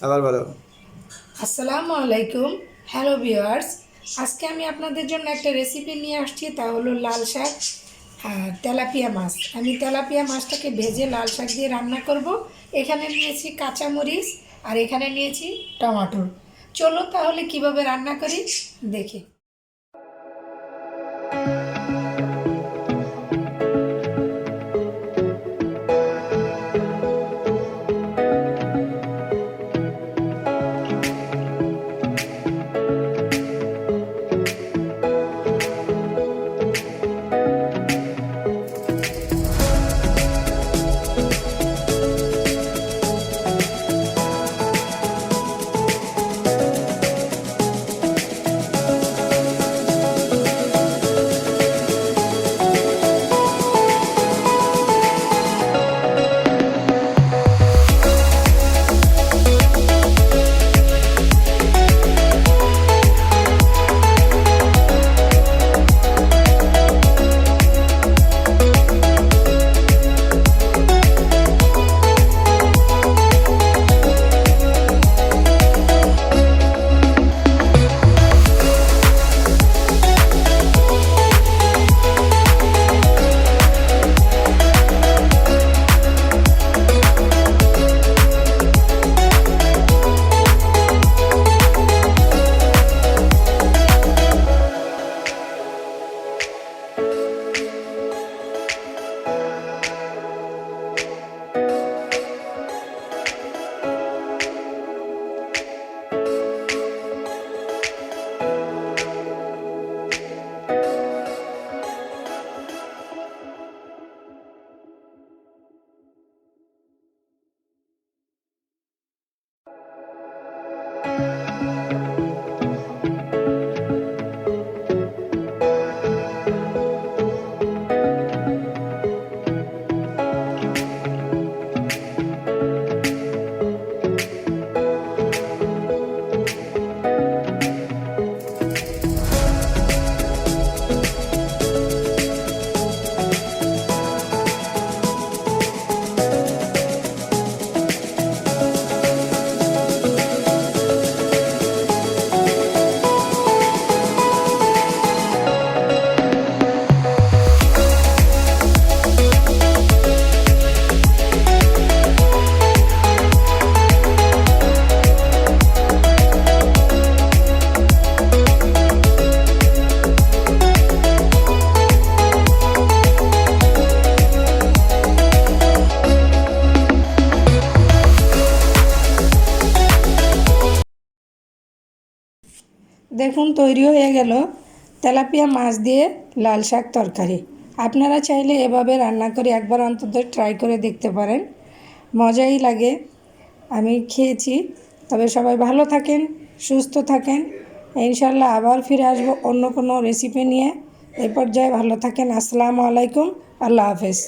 আবার বলো। আসসালামু আলাইকুম। হ্যালো ভিউয়ার্স, আজকে আমি আপনাদের জন্য একটা রেসিপি নিয়ে আসছি, তা হলো লাল শাক আর তেলাপিয়া মাছ। আমি তেলাপিয়া মাছটাকে ভেজে লাল শাক দিয়ে রান্না করব। এখানে নিয়েছি কাঁচামরিচ আর এখানে নিয়েছি টমেটো। চলো তাহলে কিভাবে রান্না করি দেখি। দেখুন তৈরি হয়ে গেল তেলাপিয়া মাছ দিয়ে লাল শাক তরকারি। আপনারা চাইলে এভাবে রান্না করে একবার অন্তত ট্রাই করে দেখতে পারেন, মজাই লাগে। আমি খেয়েছি। তবে সবাই ভালো থাকেন, সুস্থ থাকেন। ইনশাল্লাহ আবার ফিরে আসবো অন্য কোনো রেসিপি নিয়ে। এই পর্যায়ে ভালো থাকেন। আসসালামু আলাইকুম। আল্লাহ হাফেজ।